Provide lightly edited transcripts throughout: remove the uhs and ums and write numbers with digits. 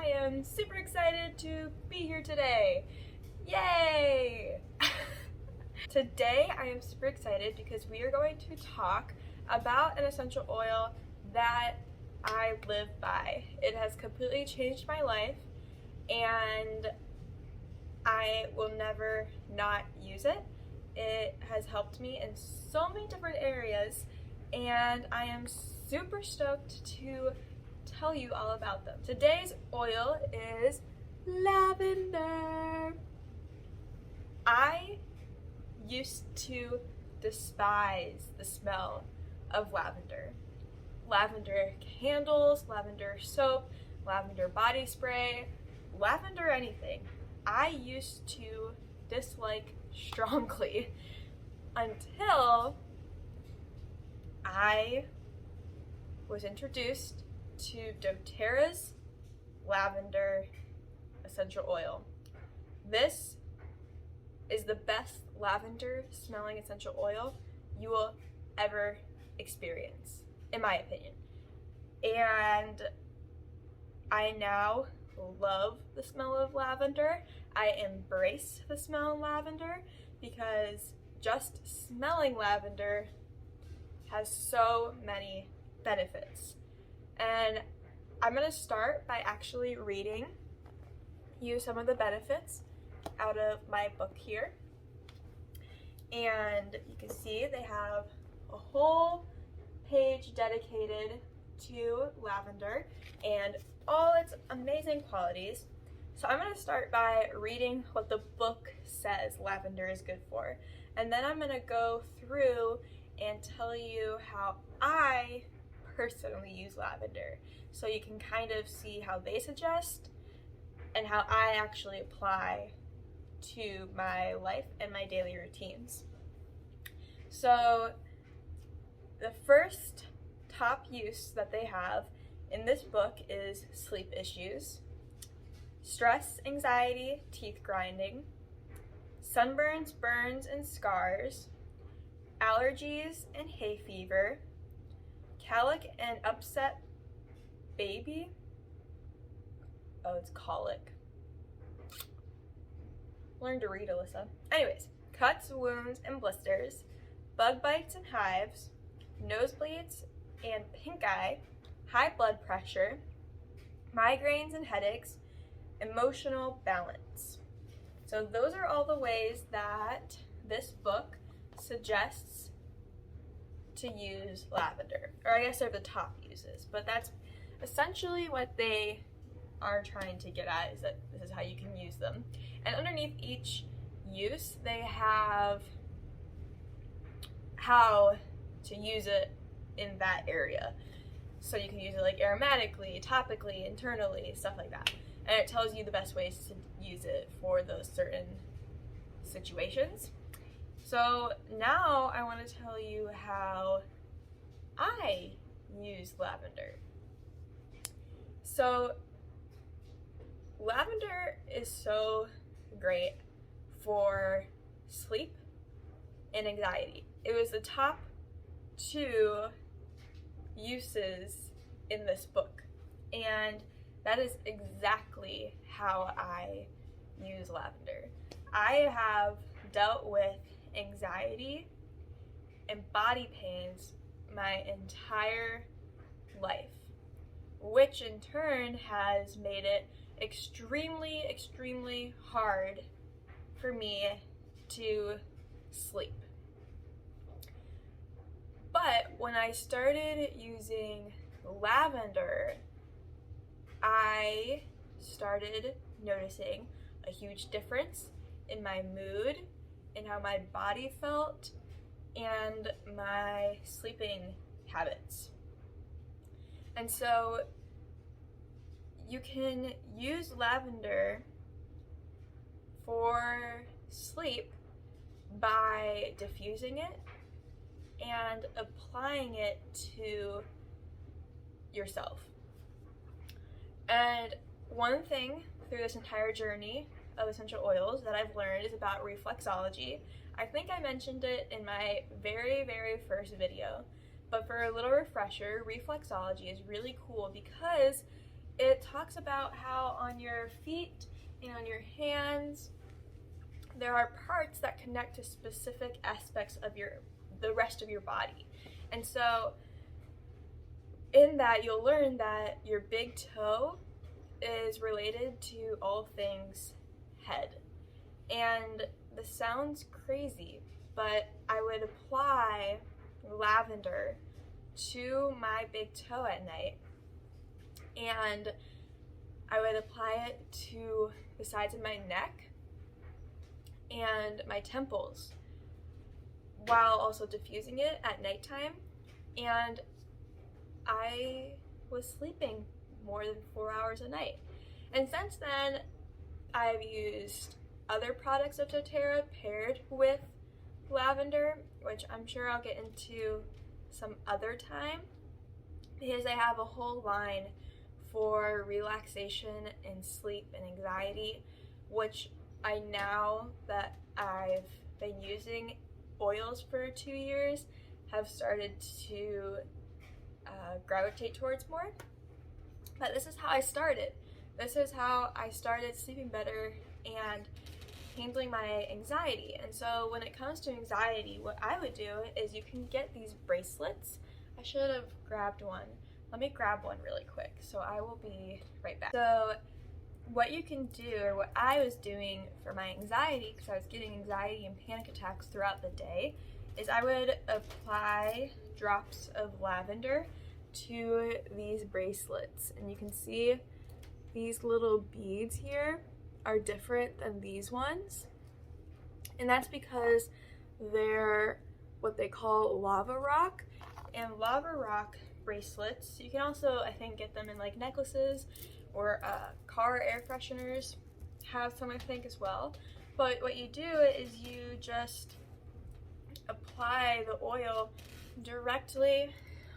I am super excited to be here today. Yay! Today I am super excited because we are going to talk about an essential oil that I live by. It has completely changed my life and I will never not use it. It has helped me in so many different areas and I am super stoked to tell you all about them. Today's oil is lavender. I used to despise the smell of lavender. Lavender candles, lavender soap, lavender body spray, lavender anything. I used to dislike strongly until I was introduced to doTERRA's Lavender Essential Oil. This is the best lavender smelling essential oil you will ever experience, in my opinion. And I now love the smell of lavender. I embrace the smell of lavender because just smelling lavender has so many benefits. And I'm going to start by actually reading you some of the benefits out of my book here. And you can see they have a whole page dedicated to lavender and all its amazing qualities. So I'm going to start by reading what the book says lavender is good for. And then I'm going to go through and tell you how I personally use lavender, so you can kind of see how they suggest and how I actually apply to my life and my daily routines. So the first top use that they have in this book is sleep issues, stress, anxiety, teeth grinding, sunburns, burns, and scars, allergies and hay fever, colic and upset baby. Oh, it's colic. Learn to read, Alyssa. Anyways, cuts, wounds, and blisters, bug bites and hives, nosebleeds and pink eye, high blood pressure, migraines and headaches, emotional balance. So those are all the ways that this book suggests to use lavender, or I guess they're the top uses, but that's essentially what they are trying to get at, is that this is how you can use them. And underneath each use they have how to use it in that area. So you can use it like aromatically, topically, internally, stuff like that. And it tells you the best ways to use it for those certain situations. So now I want to tell you how I use lavender. So lavender is so great for sleep and anxiety. It was the top 2 uses in this book, and that is exactly how I use lavender. I have dealt with anxiety and body pains my entire life, which in turn has made it extremely hard for me to sleep. But when I started using lavender, I started noticing a huge difference in my mood, in how my body felt, and my sleeping habits. And so you can use lavender for sleep by diffusing it and applying it to yourself. And one thing through this entire journey of essential oils that I've learned is about reflexology. I think I mentioned it in my very first video, but for a little refresher, reflexology is really cool because it talks about how on your feet and on your hands, there are parts that connect to specific aspects of the rest of your body. And so in that, you'll learn that your big toe is related to all things head. And this sounds crazy, but I would apply lavender to my big toe at night, and I would apply it to the sides of my neck and my temples while also diffusing it at nighttime. And I was sleeping more than 4 hours a night. And since then, I've used other products of doTERRA paired with lavender, which I'm sure I'll get into some other time, because I have a whole line for relaxation and sleep and anxiety, which I, now that I've been using oils for 2 years, have started to gravitate towards more. But this is how I started. This is how I started sleeping better and handling my anxiety. And so when it comes to anxiety, what I would do is you can get these bracelets. I should have grabbed one. Let me grab one really quick. So I will be right back. So what you can do, or what I was doing for my anxiety, because I was getting anxiety and panic attacks throughout the day, is I would apply drops of lavender to these bracelets. And you can see these little beads here are different than these ones. And that's because they're what they call lava rock. And lava rock bracelets, you can also, I think, get them in like necklaces, or car air fresheners have some, I think, as well. But what you do is you just apply the oil directly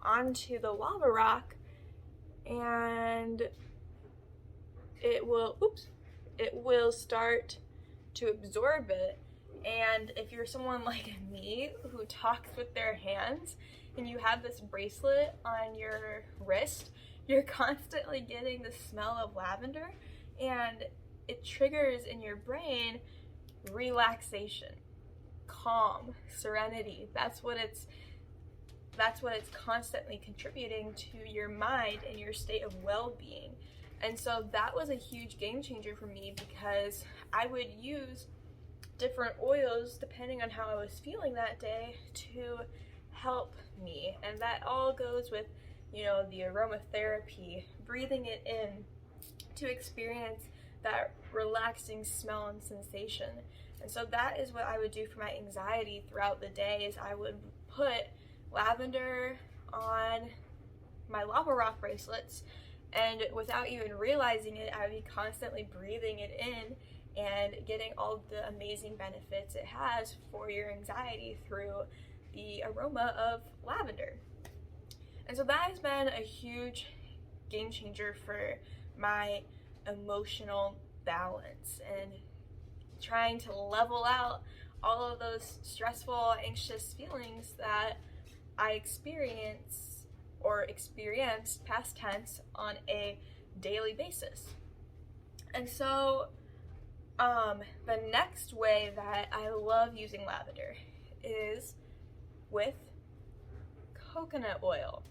onto the lava rock, and it will start to absorb it. And if you're someone like me who talks with their hands and you have this bracelet on your wrist, you're constantly getting the smell of lavender, and it triggers in your brain relaxation, calm, serenity. That's what it's constantly contributing to your mind and your state of well-being. And so that was a huge game changer for me, because I would use different oils depending on how I was feeling that day to help me. And that all goes with, you know, the aromatherapy, breathing it in to experience that relaxing smell and sensation. And so that is what I would do for my anxiety throughout the day, is I would put lavender on my lava rock bracelets, and without even realizing it, I would be constantly breathing it in and getting all the amazing benefits it has for your anxiety through the aroma of lavender. And so that has been a huge game changer for my emotional balance and trying to level out all of those stressful, anxious feelings that I experience, or experienced past tense, on a daily basis. And so the next way that I love using lavender is with coconut oil.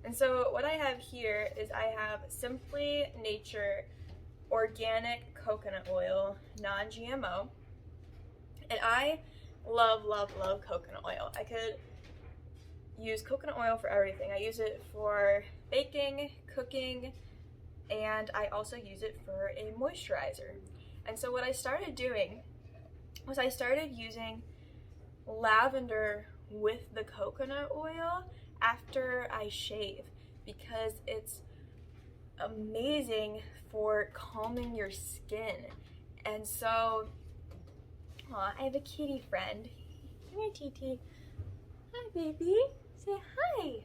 And so what I have here is I have Simply Nature organic coconut oil, non-GMO. And I love, love, love coconut oil. I could use coconut oil for everything. I use it for baking, cooking, and I also use it for a moisturizer. And so what I started doing was I started using lavender with the coconut oil after I shave, because it's amazing for calming your skin. And so, I have a kitty friend. Come here, TT. Hi, baby. Say hi.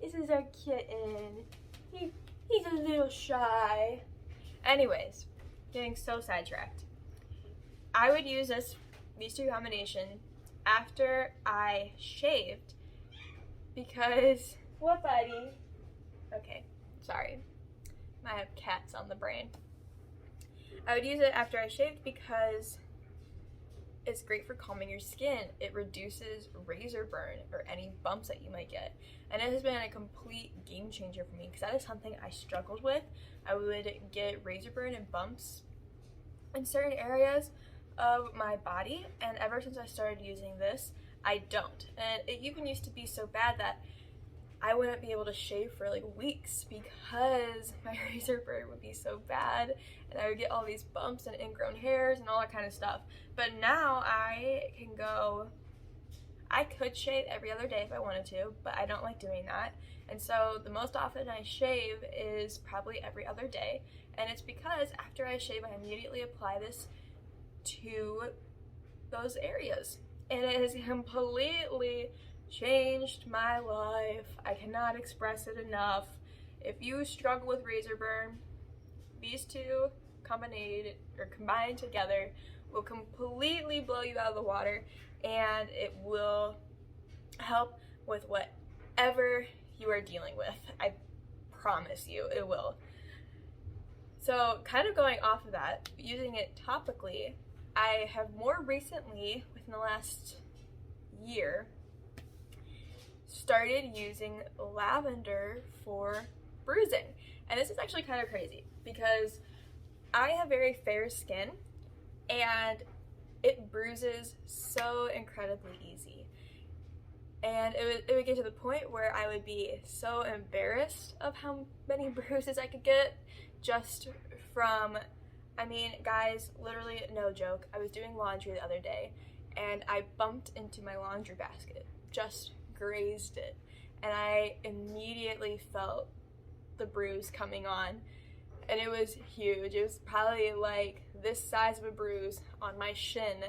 This is our kitten. He's a little shy. Anyways, getting so sidetracked. I would use these two combinations after I shaved, because, what, buddy? Okay, sorry. I have cats on the brain. I would use it after I shaved because it's great for calming your skin. It reduces razor burn or any bumps that you might get. And it has been a complete game changer for me because that is something I struggled with. I would get razor burn and bumps in certain areas of my body, and ever since I started using this, I don't. And it even used to be so bad that I wouldn't be able to shave for like weeks because my razor burn would be so bad and I would get all these bumps and ingrown hairs and all that kind of stuff. But now I could shave every other day if I wanted to, but I don't like doing that. And so the most often I shave is probably every other day. And it's because after I shave, I immediately apply this to those areas. And it has completely changed my life. I cannot express it enough. If you struggle with razor burn, these two combined together will completely blow you out of the water, and it will help with whatever you are dealing with. I promise you it will. So kind of going off of that, using it topically, I have more recently, within the last year, started using lavender for bruising. And this is actually kind of crazy because I have very fair skin and it bruises so incredibly easy. And it would get to the point where I would be so embarrassed of how many bruises I could get just from, I mean, guys, literally no joke. I was doing laundry the other day and I bumped into my laundry basket, just grazed it, and I immediately felt the bruise coming on, and it was huge. It was probably like this size of a bruise on my shin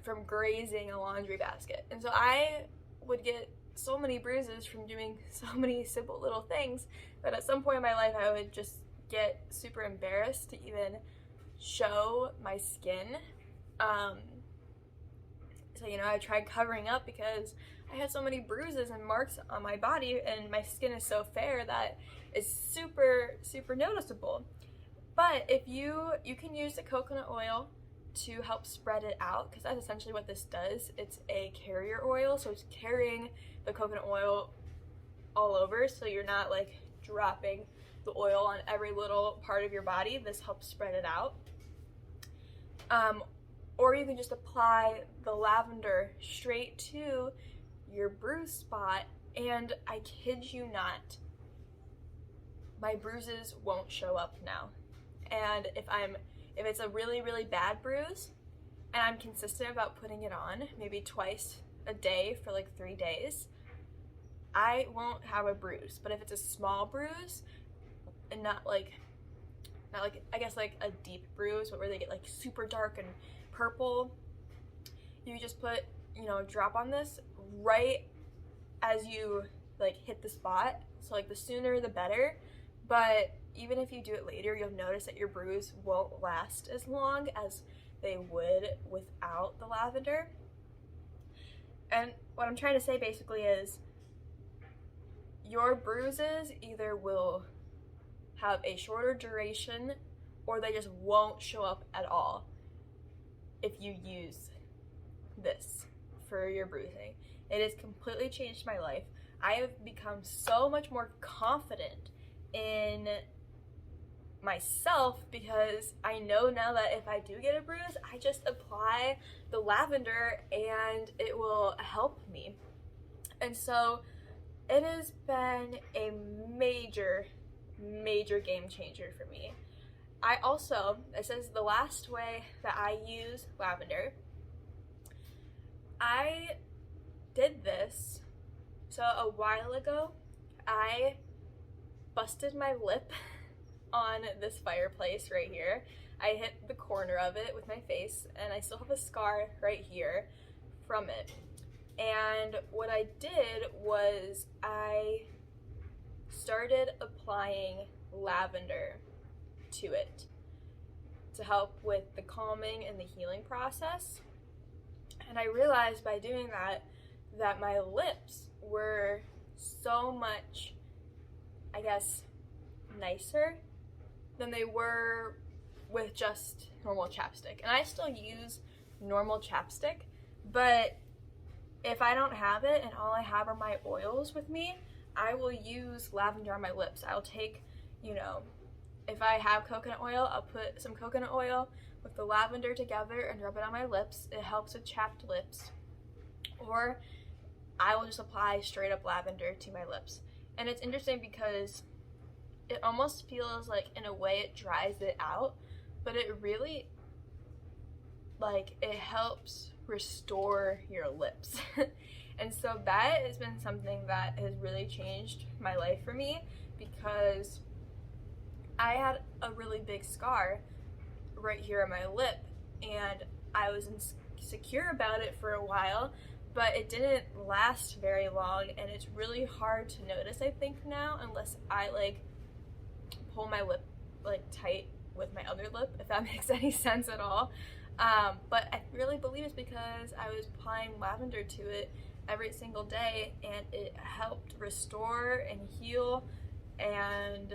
from grazing a laundry basket. And so I would get so many bruises from doing so many simple little things that at some point in my life I would just get super embarrassed to even show my skin. So, you know, I tried covering up because I had so many bruises and marks on my body, and my skin is so fair that it's super, super noticeable. But if you can use the coconut oil to help spread it out, because that's essentially what this does. It's a carrier oil, so it's carrying the coconut oil all over, so you're not like dropping the oil on every little part of your body. This helps spread it out. Or you can just apply the lavender straight to your bruise spot, and I kid you not, my bruises won't show up now. And if it's a really, really bad bruise and I'm consistent about putting it on, maybe twice a day for like 3 days, I won't have a bruise. But if it's a small bruise and not like I guess like a deep bruise, but where they get like super dark and purple, you just put, you know, a drop on this right as you like hit the spot. So like the sooner the better, but even if you do it later, you'll notice that your bruise won't last as long as they would without the lavender. And what I'm trying to say basically is your bruises either will have a shorter duration or they just won't show up at all if you use this for your bruising. It has completely changed my life. I have become so much more confident in myself because I know now that if I do get a bruise, I just apply the lavender and it will help me. And so it has been a major game changer for me. This is the last way that I use lavender. I did this, so a while ago, I busted my lip on this fireplace right here. I hit the corner of it with my face, and I still have a scar right here from it. And what I did was I started applying lavender to it to help with the calming and the healing process. And I realized by doing that my lips were so much, I guess, nicer than they were with just normal chapstick. And I still use normal chapstick, but if I don't have it and all I have are my oils with me, I will use lavender on my lips. I'll take, you know, if I have coconut oil, I'll put some coconut oil with the lavender together and rub it on my lips. It helps with chapped lips. Or I will just apply straight up lavender to my lips. And it's interesting because it almost feels like, in a way, it dries it out, but it really, like, it helps restore your lips. And so that has been something that has really changed my life for me, because I had a really big scar right here on my lip, and I was insecure about it for a while, but it didn't last very long, and it's really hard to notice, I think, now, unless I like pull my lip like tight with my other lip, if that makes any sense at all. But I really believe it's because I was applying lavender to it every single day, and it helped restore and heal and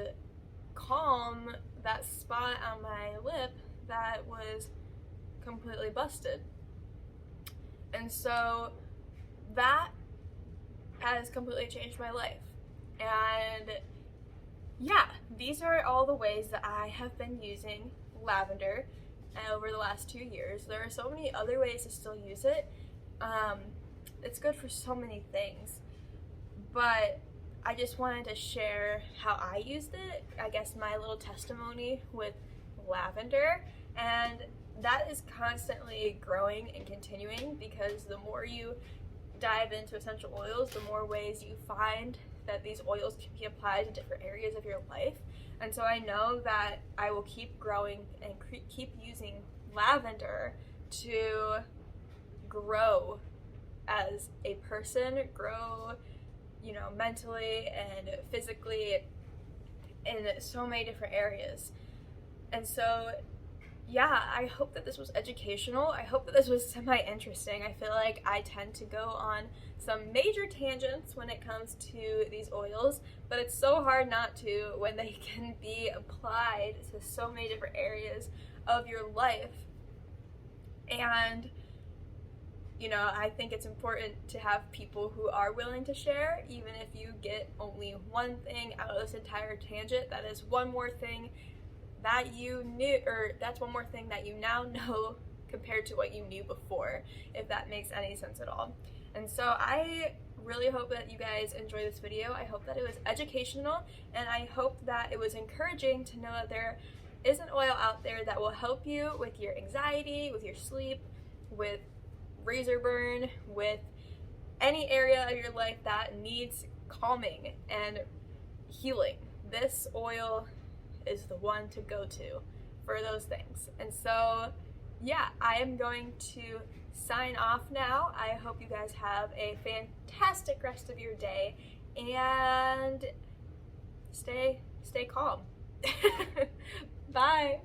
calm that spot on my lip that was completely busted. And so that has completely changed my life. And yeah, these are all the ways that I have been using lavender over the last 2 years. There are so many other ways to still use it. It's good for so many things, but I just wanted to share how I used it, I guess my little testimony with lavender, and that is constantly growing and continuing, because the more you dive into essential oils, the more ways you find that these oils can be applied to different areas of your life. And so I know that I will keep growing and keep using lavender to grow as a person, grow, you know, mentally and physically in so many different areas. And so yeah, I hope that this was educational. I hope that this was semi-interesting. I feel like I tend to go on some major tangents when it comes to these oils, but it's so hard not to when they can be applied to so many different areas of your life. And you know, I think it's important to have people who are willing to share, even if you get only one thing out of this entire tangent. That is one more thing that you knew, or that's one more thing that you now know compared to what you knew before, if that makes any sense at all. And so I really hope that you guys enjoy this video. I hope that it was educational, and I hope that it was encouraging to know that there is an oil out there that will help you with your anxiety, with your sleep, with razor burn, with any area of your life that needs calming and healing. This oil is the one to go to for those things. And so yeah, I am going to sign off now. I hope you guys have a fantastic rest of your day, and stay calm. Bye.